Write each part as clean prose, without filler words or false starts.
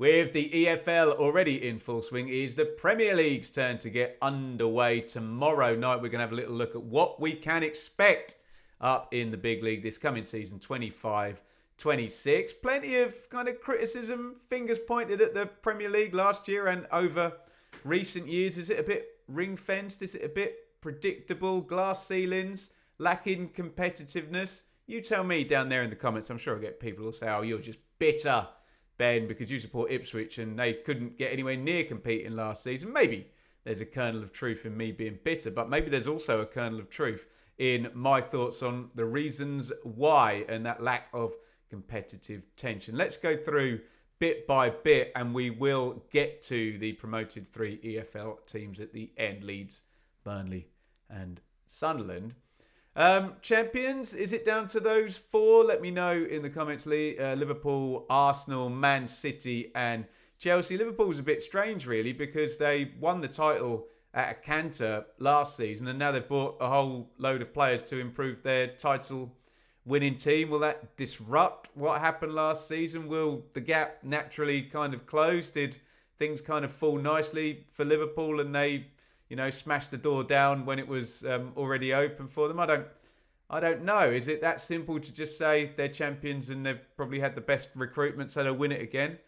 With the EFL already in full swing, it is the Premier League's turn to get underway tomorrow night. We're going to have a little look at what we can expect up in the big league this coming season 25-26. Plenty of kind of criticism, fingers pointed at the Premier League last year and over recent years. Is it a bit ring-fenced? Is it a bit predictable? Glass ceilings? Lacking competitiveness? You tell me down there in the comments. I'm sure I'll get people who'll say, oh, you're just bitter, Ben, because you support Ipswich and they couldn't get anywhere near competing last season. Maybe there's a kernel of truth in me being bitter, but maybe there's also a kernel of truth in my thoughts on the reasons why and that lack of competitive tension. Let's go through bit by bit and we will get to the promoted 3 EFL teams at the end: Leeds, Burnley and Sunderland. Champions, is it down to those 4? Let me know in the comments. Liverpool, Arsenal, Man City and Chelsea. Liverpool's a bit strange really because they won the title at a canter last season and now they've bought a whole load of players to improve their title winning team. Will that disrupt what happened last season? Will the gap naturally kind of close? Did things kind of fall nicely for Liverpool and they smash the door down when it was already open for them? I don't know. Is it that simple to just say they're champions and they've probably had the best recruitment, so they'll win it again?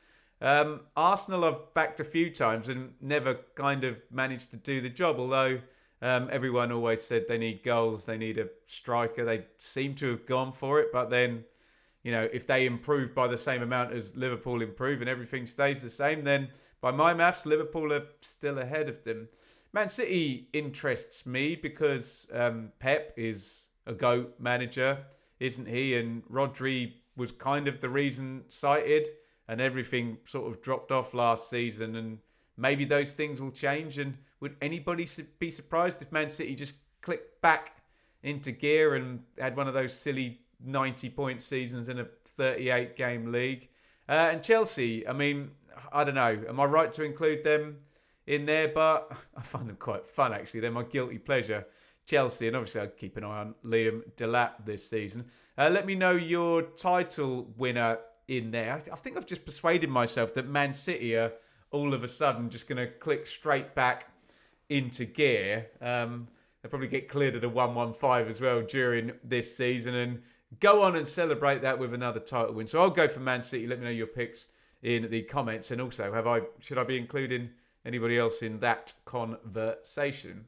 Arsenal I've backed a few times and never kind of managed to do the job, although everyone always said they need goals, they need a striker. They seem to have gone for it, but then, if they improve by the same amount as Liverpool improve and everything stays the same, then by my maths, Liverpool are still ahead of them. Man City interests me because Pep is a GOAT manager, isn't he? And Rodri was kind of the reason cited, and everything sort of dropped off last season. And maybe those things will change. And would anybody be surprised if Man City just clicked back into gear and had one of those silly 90-point seasons in a 38-game league? And Chelsea, I mean, I don't know. Am I right to include them in there? But I find them quite fun, actually. They're my guilty pleasure, Chelsea. And obviously, I'll keep an eye on Liam Delap this season. Let me know your title winner in there. I think I've just persuaded myself that Man City are all of a sudden just going to click straight back into gear. They'll probably get cleared at a 1-1-5 as well during this season and go on and celebrate that with another title win. So I'll go for Man City. Let me know your picks in the comments. And also, should I be including anybody else in that conversation?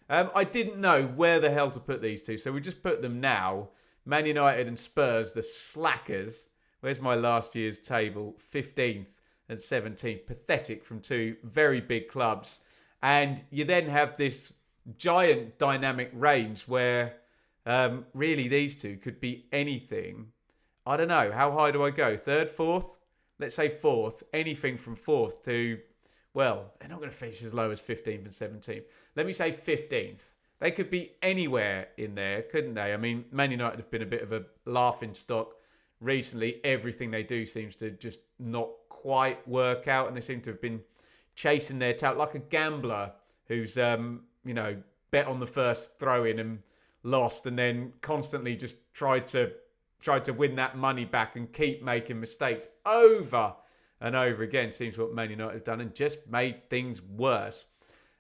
I didn't know where the hell to put these two, so we just put them now. Man United and Spurs, the slackers. Where's my last year's table? 15th and 17th. Pathetic from two very big clubs. And you then have this giant dynamic range where really these two could be anything. I don't know. How high do I go? 3rd, 4th? Let's say 4th. Anything from 4th to, well, they're not going to finish as low as 15th and 17th. Let me say 15th. They could be anywhere in there, couldn't they? I mean, Man United have been a bit of a laughing stock recently. Everything they do seems to just not quite work out, and they seem to have been chasing their tail like a gambler who's, bet on the first throw-in and lost, and then constantly just tried to win that money back and keep making mistakes over and over again. Seems what Man United have done and just made things worse.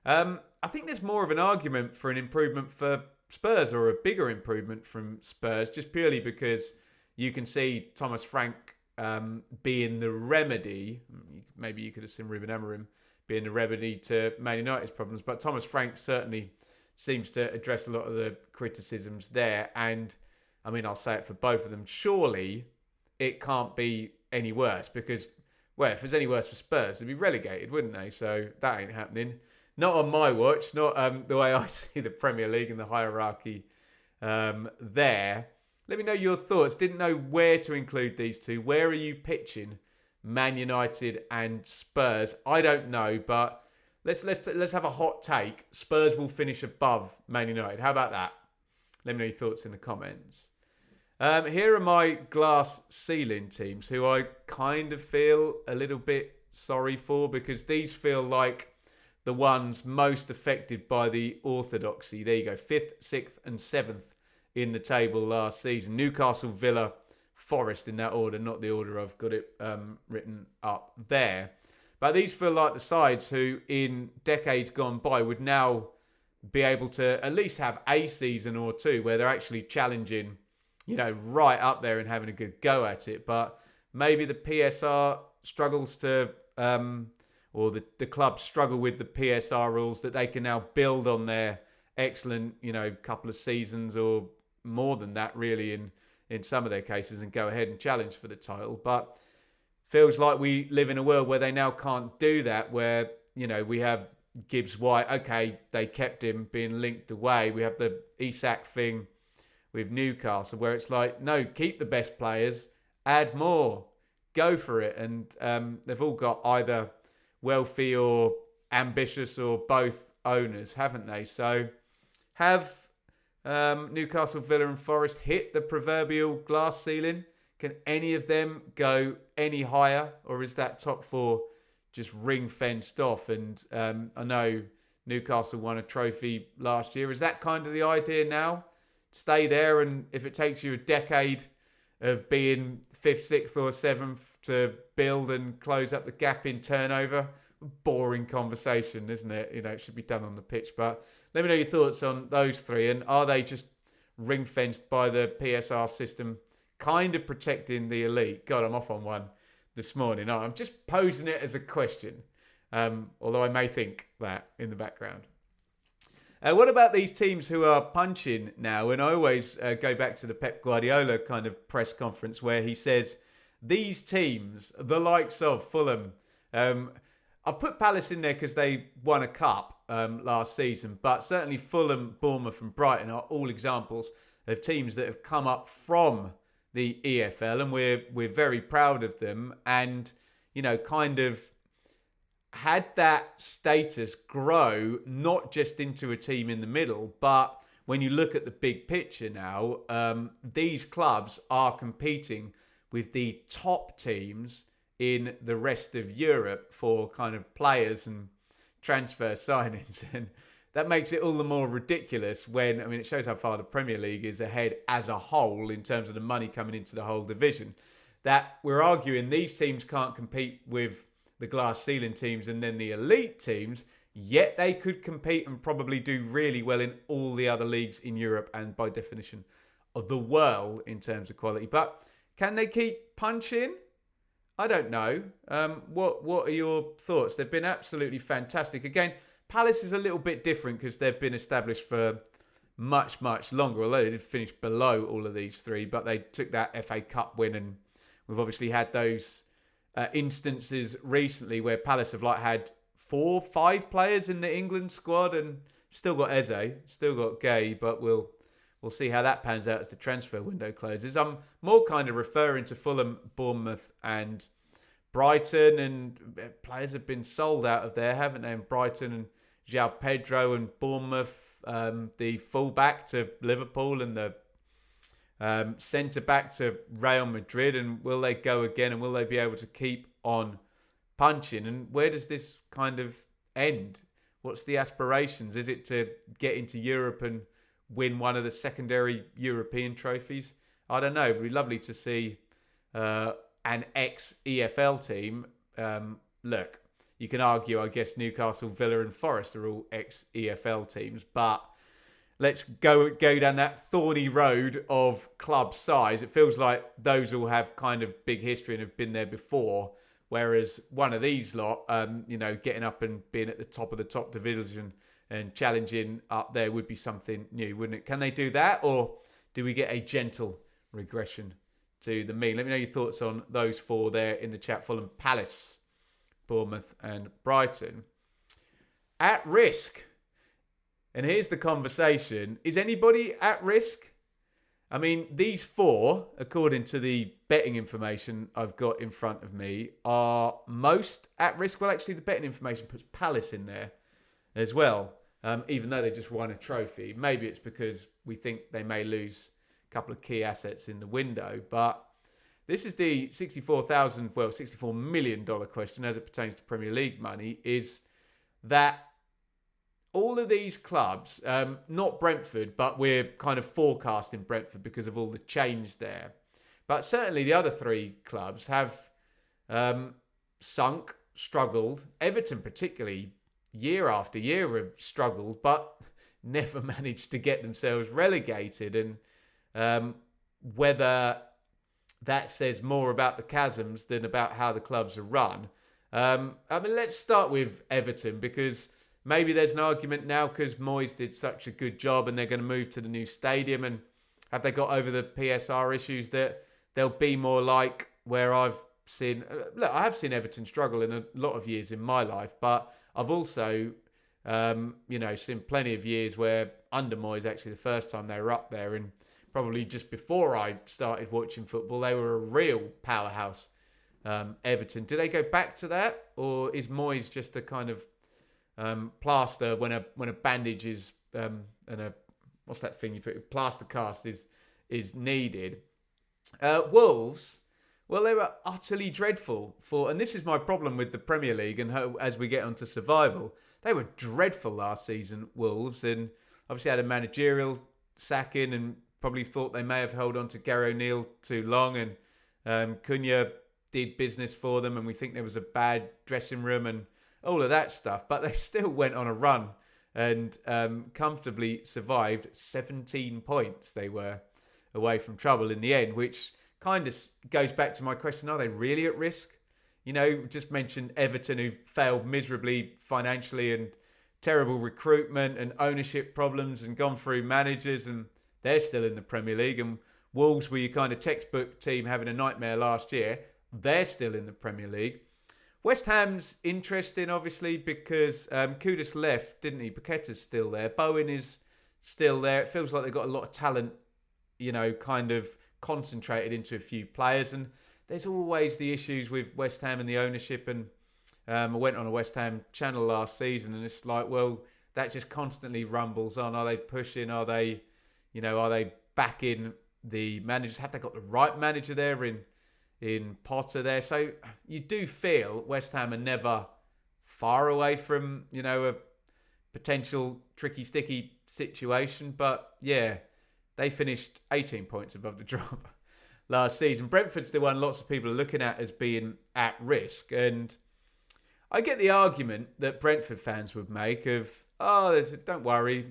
I think there's more of an argument for an improvement for Spurs, or a bigger improvement from Spurs, just purely because you can see Thomas Frank being the remedy. Maybe you could have seen Ruben Amorim being the remedy to Man United's problems, but Thomas Frank certainly seems to address a lot of the criticisms there. And I mean, I'll say it for both of them. Surely it can't be any worse because, well, if it was any worse for Spurs, they'd be relegated, wouldn't they? So that ain't happening. Not on my watch, not the way I see the Premier League and the hierarchy there. Let me know your thoughts. Didn't know where to include these two. Where are you pitching Man United and Spurs? I don't know, but let's have a hot take. Spurs will finish above Man United. How about that? Let me know your thoughts in the comments. Here are my glass ceiling teams, who I kind of feel a little bit sorry for, because these feel like the ones most affected by the orthodoxy. There you go, 5th, 6th and 7th in the table last season. Newcastle, Villa, Forest in that order, not the order I've got it written up there. But these feel like the sides who, in decades gone by, would now be able to at least have a season or two where they're actually challenging, right up there and having a good go at it. But maybe the PSR struggles to, or the clubs struggle with the PSR rules, that they can now build on their excellent, couple of seasons or more than that, really, in some of their cases, and go ahead and challenge for the title. But feels like we live in a world where they now can't do that, where, we have Gibbs White. Okay, they kept him being linked away. We have the Isak thing with Newcastle, where it's like, no, keep the best players, add more, go for it. And they've all got either wealthy or ambitious or both owners, haven't they? So have Newcastle, Villa and Forest hit the proverbial glass ceiling? Can any of them go any higher, or is that top four just ring-fenced off? And I know Newcastle won a trophy last year. Is that kind of the idea now? Stay there, and if it takes you a decade of being 5th, 6th or 7th to build and close up the gap in turnover, boring conversation, isn't it? It should be done on the pitch. But let me know your thoughts on those three, and are they just ring-fenced by the PSR system, kind of protecting the elite? God, I'm off on one this morning. I'm just posing it as a question, although I may think that in the background. What about these teams who are punching now? And I always go back to the Pep Guardiola kind of press conference where he says, these teams, the likes of Fulham, I've put Palace in there because they won a cup last season, but certainly Fulham, Bournemouth and Brighton are all examples of teams that have come up from the EFL, and we're very proud of them, and kind of had that status grow not just into a team in the middle, but when you look at the big picture now, these clubs are competing with the top teams in the rest of Europe for kind of players and transfer signings. And that makes it all the more ridiculous when, it shows how far the Premier League is ahead as a whole in terms of the money coming into the whole division, that we're arguing these teams can't compete with the glass ceiling teams and then the elite teams, yet they could compete and probably do really well in all the other leagues in Europe and by definition of the world in terms of quality. But can they keep punching? I don't know. What are your thoughts? They've been absolutely fantastic. Again, Palace is a little bit different because they've been established for much, much longer, although they did finish below all of these three, but they took that FA Cup win, and we've obviously had those instances recently where Palace have had 4, 5 players in the England squad, and still got Eze, still got Gay, but we'll see how that pans out as the transfer window closes. I'm more kind of referring to Fulham, Bournemouth and Brighton, and players have been sold out of there, haven't they? And Brighton and João Pedro, and Bournemouth, the full-back to Liverpool and the centre-back to Real Madrid. And will they go again? And will they be able to keep on punching? And where does this kind of end? What's the aspirations? Is it to get into Europe and win one of the secondary European trophies? I don't know. It'd be lovely to see an ex-EFL team. Look, you can argue, I guess, Newcastle, Villa and Forest are all ex-EFL teams, but let's go down that thorny road of club size. It feels like those all have kind of big history and have been there before, whereas one of these lot, getting up and being at the top of the top division and challenging up there would be something new, wouldn't it? Can they do that, or do we get a gentle regression to the mean? Let me know your thoughts on those four there in the chat. Fulham, Palace, Bournemouth and Brighton. At risk. And here's the conversation. Is anybody at risk? These four, according to the betting information I've got in front of me, are most at risk. Well, actually, the betting information puts Palace in there as well, even though they just won a trophy. Maybe it's because we think they may lose a couple of key assets in the window. But this is the $64 million question as it pertains to Premier League money, is that all of these clubs, not Brentford, but we're kind of forecasting Brentford because of all the change there. But certainly the other three clubs have sunk, struggled. Everton particularly, year after year have struggled, but never managed to get themselves relegated. And whether that says more about the chasms than about how the clubs are run. Let's start with Everton, because maybe there's an argument now because Moyes did such a good job and they're going to move to the new stadium, and have they got over the PSR issues that they'll be more like where I've seen... Look, I have seen Everton struggle in a lot of years in my life, but I've also seen plenty of years where under Moyes, actually the first time they were up there, and probably just before I started watching football, they were a real powerhouse. Everton. Do they go back to that, or is Moyes just a kind of plaster when a bandage is and a what's that thing you put, plaster cast is needed? Wolves, well, they were utterly dreadful and this is my problem with the Premier League, and as we get onto survival, they were dreadful last season, Wolves, and obviously had a managerial sacking and probably thought they may have held on to Gary O'Neill too long, and Cunha did business for them, and we think there was a bad dressing room and all of that stuff, but they still went on a run and comfortably survived. 17 points they were away from trouble in the end, which kind of goes back to my question, are they really at risk? Just mentioned Everton, who failed miserably financially and terrible recruitment and ownership problems and gone through managers, and they're still in the Premier League. And Wolves were your kind of textbook team having a nightmare last year. They're still in the Premier League. West Ham's interesting, obviously, because Kudus left, didn't he? Paqueta's still there. Bowen is still there. It feels like they've got a lot of talent, kind of concentrated into a few players. And there's always the issues with West Ham and the ownership. And I went on a West Ham channel last season, and it's like, well, that just constantly rumbles on. Are they pushing? Are they backing the managers? Have they got the right manager there in Potter there? So you do feel West Ham are never far away from, a potential tricky, sticky situation. But yeah, they finished 18 points above the drop last season. Brentford's the one lots of people are looking at as being at risk. And I get the argument that Brentford fans would make of, don't worry,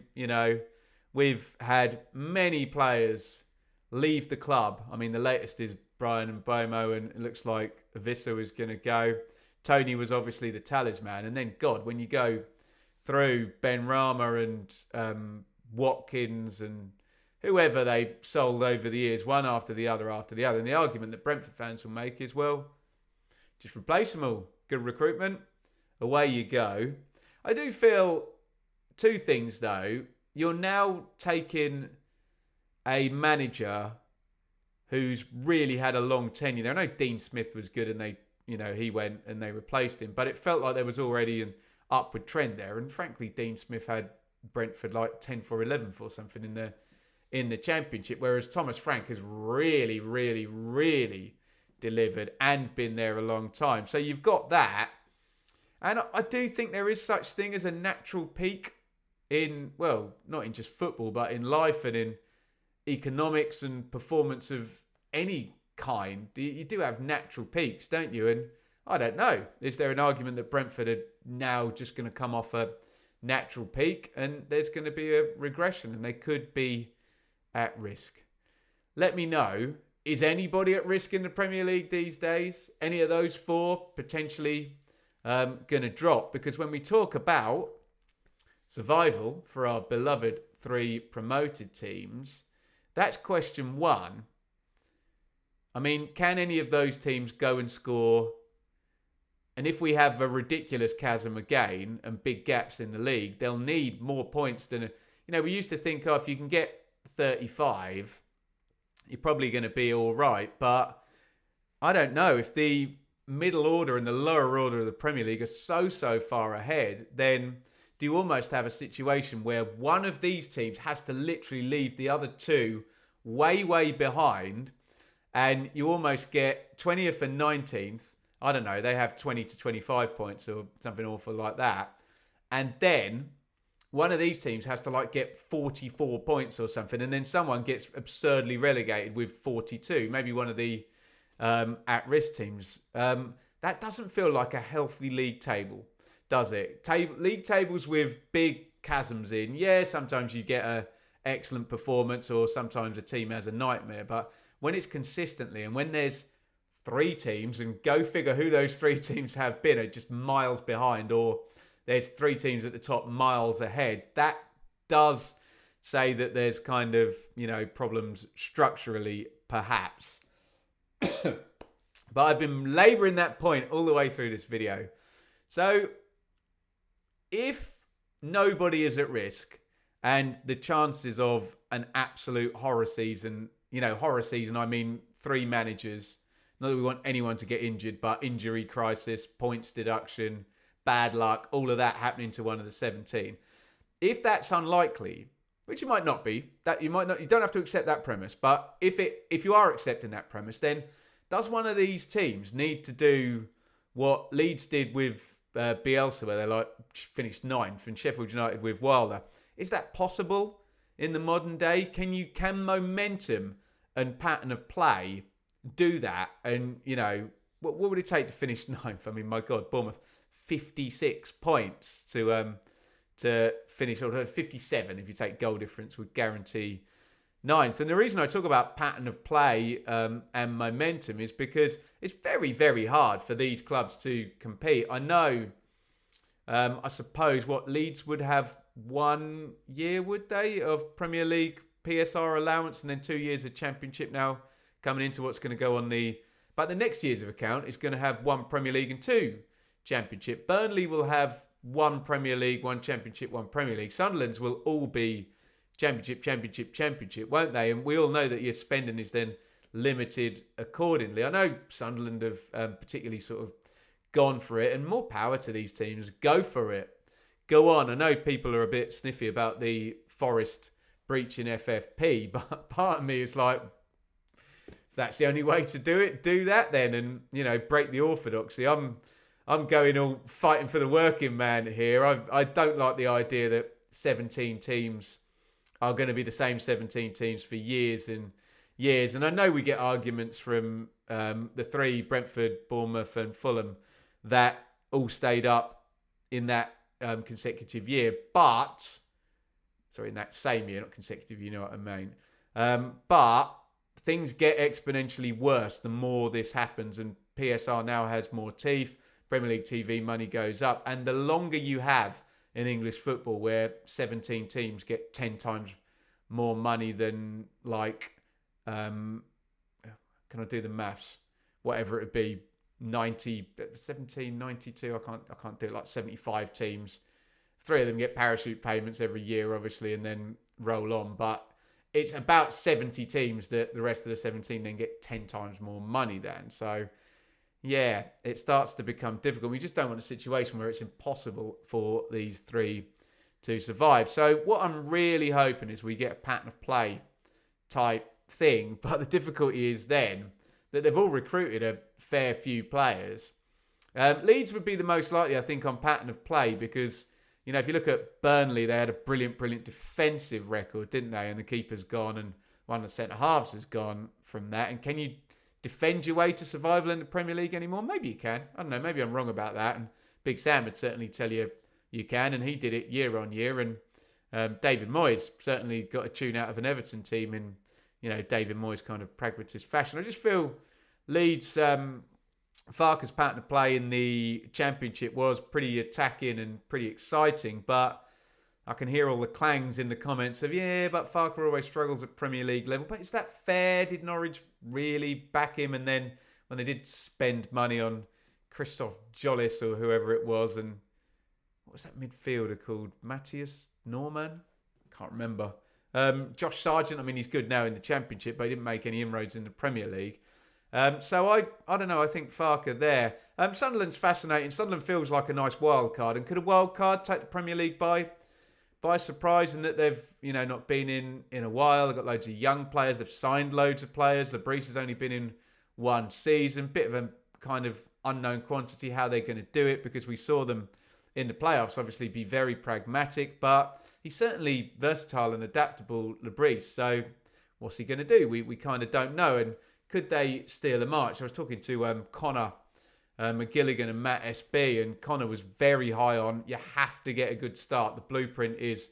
we've had many players leave the club. I mean, the latest is Brian Mbeumo, and it looks like Avissa is going to go. Tony was obviously the talisman. And then, God, when you go through Ben Rama and Watkins and whoever they sold over the years, one after the other, and the argument that Brentford fans will make is, well, just replace them all. Good recruitment. Away you go. I do feel two things, though. You're now taking a manager who's really had a long tenure there. I know Dean Smith was good, and he went and they replaced him, but it felt like there was already an upward trend there. And frankly, Dean Smith had Brentford like 10th or 11th or something in the Championship, whereas Thomas Frank has really, really, really delivered and been there a long time. So you've got that. And I do think there is such thing as a natural peak in, well, not in just football, but in life and in economics and performance of any kind. You do have natural peaks, don't you? And I don't know. Is there an argument that Brentford are now just going to come off a natural peak and there's going to be a regression and they could be at risk? Let me know. Is anybody at risk in the Premier League these days? Any of those four potentially going to drop? Because when we talk about survival for our beloved three promoted teams, that's question one. I mean, can any of those teams go and score? And if we have a ridiculous chasm again and big gaps in the league, they'll need more points than... we used to think, if you can get 35, you're probably going to be all right. But I don't know. If the middle order and the lower order of the Premier League are so far ahead, then do you almost have a situation where one of these teams has to literally leave the other two way behind, and you almost get 20th and 19th. I don't know, they have 20 to 25 points or something awful like that. And then one of these teams has to like get 44 points or something, and then someone gets absurdly relegated with 42. Maybe one of the at-risk teams. That doesn't feel like a healthy league table, does it? League tables with big chasms in. Yeah, sometimes you get a excellent performance, or sometimes a team has a nightmare. But when it's consistently, and when there's three teams, and go figure who those three teams have been, are just miles behind, or there's three teams at the top miles ahead, that does say that there's kind of, problems structurally, perhaps. But I've been labouring that point all the way through this video. So if nobody is at risk, and the chances of an absolute horror season, horror season, I mean 3 managers, not that we want anyone to get injured, but injury crisis, points deduction, bad luck, all of that happening to one of the 17. If that's unlikely, which it might not be, you don't have to accept that premise, but if you are accepting that premise, then does one of these teams need to do what Leeds did with Bielsa, where they finished 9th, and Sheffield United with Wilder? Is that possible in the modern day? Can momentum and pattern of play do that? And what would it take to finish 9th? I mean, my God, Bournemouth 56 points to finish, or 57 if you take goal difference, would guarantee 9th. And the reason I talk about pattern of play and momentum is because it's very, very hard for these clubs to compete. I know, I suppose, what Leeds would have 1 year, would they, of Premier League PSR allowance, and then 2 years of Championship now coming into what's going to go on but the next year's of account is going to have 1 Premier League and 2 Championship. Burnley will have 1 Premier League, 1 Championship, 1 Premier League. Sunderland's will all be Championship, won't they? And we all know that your spending is then limited accordingly. I know Sunderland have particularly sort of gone for it, and more power to these teams. Go for it. Go on. I know people are a bit sniffy about the Forest breaching FFP, but part of me is like, if that's the only way to do it, do that then, and break the orthodoxy. I'm going all fighting for the working man here. I don't like the idea that 17 teams are going to be the same 17 teams for years and years. And I know we get arguments from the 3, Brentford, Bournemouth and Fulham, that all stayed up in that consecutive year. In that same year, not consecutive, you know what I mean. But things get exponentially worse the more this happens, and PSR now has more teeth. Premier League TV money goes up, and the longer you have in English football, where 17 teams get 10 times more money than can I do the maths? Whatever it would be, 17, 92. I can't do it. Like 75 teams. 3 of them get parachute payments every year, obviously, and then roll on. But it's about 70 teams that the rest of the 17 then get 10 times more money then. So yeah, it starts to become difficult. We just don't want a situation where it's impossible for these 3 to survive. So what I'm really hoping is we get a pattern of play type thing. But the difficulty is then that they've all recruited a fair few players. Leeds would be the most likely, I think, on pattern of play because, if you look at Burnley, they had a brilliant defensive record, didn't they? And the keeper's gone, and one of the centre-halves has gone from that. And can you defend your way to survival in the Premier League anymore? Maybe you can. I don't know. Maybe I'm wrong about that. And Big Sam would certainly tell you can. And he did it year on year. And David Moyes certainly got a tune out of an Everton team in, David Moyes kind of pragmatist fashion. I just feel Leeds, Farke's pattern of play in the Championship was pretty attacking and pretty exciting. But I can hear all the clangs in the comments of, but Farke always struggles at Premier League level. But is that fair? Did Norwich really back him? And then when they did spend money on Christoph Jolis or whoever it was, and what was that midfielder called? Matthias Norman? Can't remember. Josh Sargent, he's good now in the Championship, but he didn't make any inroads in the Premier League. So I don't know. I think Farke there. Sunderland's fascinating. Sunderland feels like a nice wild card. And could a wild card take the Premier League by surprise? And that they've not been in a while. They've got loads of young players. They've signed loads of players. Labrise has only been in 1 season. Bit of a kind of unknown quantity how they're going to do it, because we saw them in the playoffs, obviously be very pragmatic, but he's certainly versatile and adaptable, Lebris. So what's he going to do? We kind of don't know. And could they steal a march? I was talking to Connor McGilligan and Matt SB, and Connor was very high on, you have to get a good start. The blueprint is,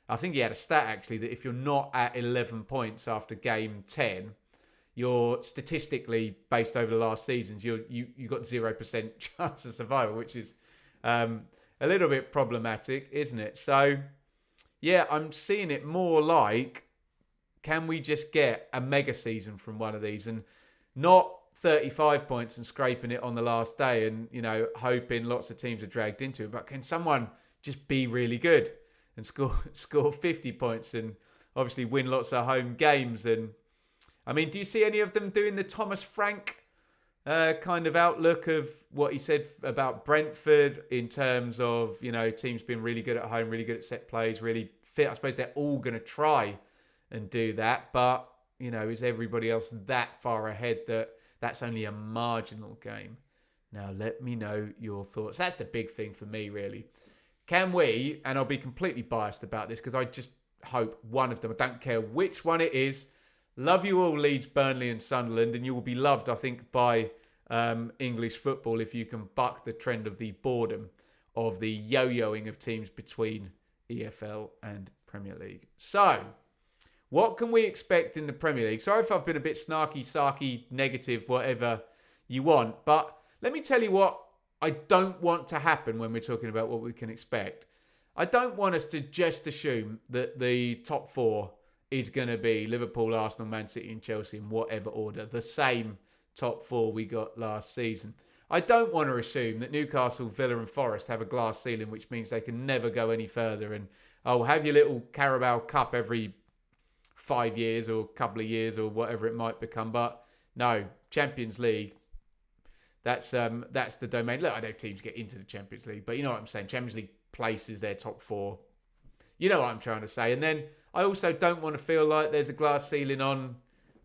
I think he had a stat actually, that if you're not at 11 points after game 10, you're statistically, based over the last seasons, you got 0% chance of survival, which is a little bit problematic, isn't it? So, yeah, I'm seeing it more like, can we just get a mega season from one of these and not 35 points and scraping it on the last day and, hoping lots of teams are dragged into it, but can someone just be really good and score 50 points and obviously win lots of home games? And I mean, do you see any of them doing the Thomas Frank kind of outlook of what he said about Brentford in terms of, teams being really good at home, really good at set plays, really fit? I suppose they're all going to try and do that, but, is everybody else that far ahead that that's only a marginal game? Now, let me know your thoughts. That's the big thing for me, really. Can we, and I'll be completely biased about this because I just hope one of them, I don't care which one it is, love you all, Leeds, Burnley and Sunderland, and you will be loved, I think, by English football if you can buck the trend of the boredom of the yo-yoing of teams between EFL and Premier League. So, what can we expect in the Premier League? Sorry if I've been a bit snarky, sarky, negative, whatever you want, but let me tell you what I don't want to happen when we're talking about what we can expect. I don't want us to just assume that the top four is going to be Liverpool, Arsenal, Man City and Chelsea in whatever order, the same top four we got last season. I don't want to assume that Newcastle, Villa and Forest have a glass ceiling, which means they can never go any further and, have your little Carabao Cup every 5 years or couple of years or whatever it might become. But no, Champions League, that's the domain. Look, I know teams get into the Champions League, but you know what I'm saying. Champions League places their top four. You know what I'm trying to say. And then I also don't want to feel like there's a glass ceiling on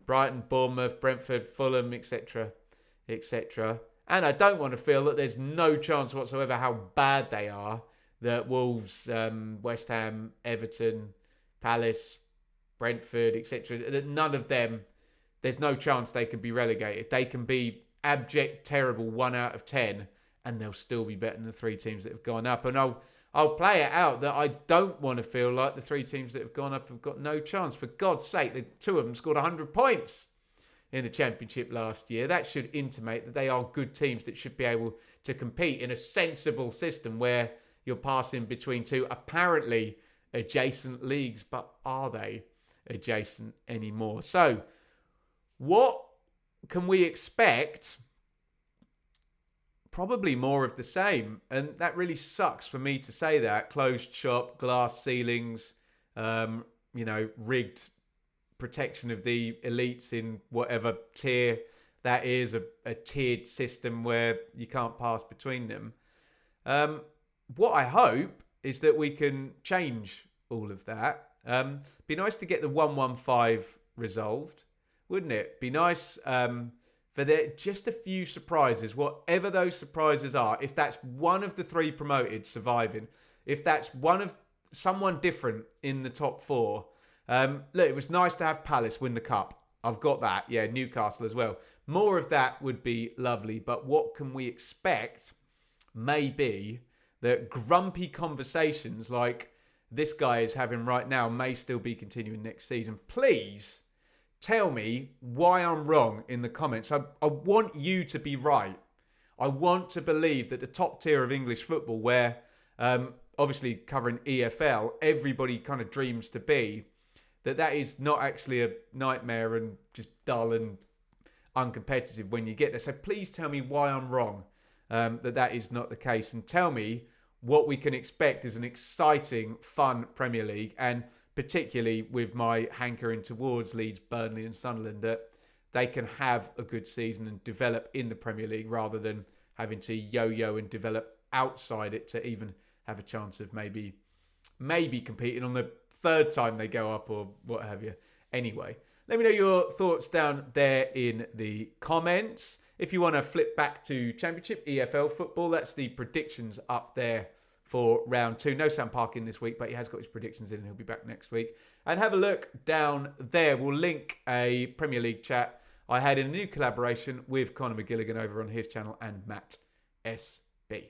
Brighton, Bournemouth, Brentford, Fulham, etc., etc. And I don't want to feel that there's no chance whatsoever how bad they are, that Wolves, West Ham, Everton, Palace, Brentford, etc., that none of them, there's no chance they can be relegated. They can be abject, terrible 1 out of 10, and they'll still be better than the three teams that have gone up. And I'll play it out that I don't want to feel like the three teams that have gone up have got no chance. For God's sake, the two of them scored 100 points in the Championship last year. That should intimate that they are good teams that should be able to compete in a sensible system where you're passing between two apparently adjacent leagues. But are they adjacent anymore? So, what can we expect? Probably more of the same. And that really sucks for me to say that. Closed shop, glass ceilings, rigged protection of the elites in whatever tier that is, a tiered system where you can't pass between them. What I hope is that we can change all of that. Be nice to get the 115 resolved, wouldn't it? Be nice for there just a few surprises, whatever those surprises are. If that's one of the three promoted surviving, if that's one of someone different in the top four. Look, it was nice to have Palace win the cup. I've got that. Yeah, Newcastle as well. More of that would be lovely. But what can we expect may be that grumpy conversations like this guy is having right now may still be continuing next season. Please tell me why I'm wrong in the comments. I want you to be right. I want to believe that the top tier of English football, where obviously covering EFL, everybody kind of dreams to be, that is not actually a nightmare and just dull and uncompetitive when you get there. So please tell me why I'm wrong, that is not the case. And tell me what we can expect as an exciting, fun Premier League. And particularly with my hankering towards Leeds, Burnley and Sunderland, that they can have a good season and develop in the Premier League rather than having to yo-yo and develop outside it to even have a chance of maybe competing on the third time they go up or what have you. Anyway, let me know your thoughts down there in the comments. If you want to flip back to Championship EFL football, that's the predictions up there for round 2. No Sam Parkin this week, but he has got his predictions in and he'll be back next week. And have a look down there. We'll link a Premier League chat I had in a new collaboration with Conor McGilligan over on his channel and Matt SB.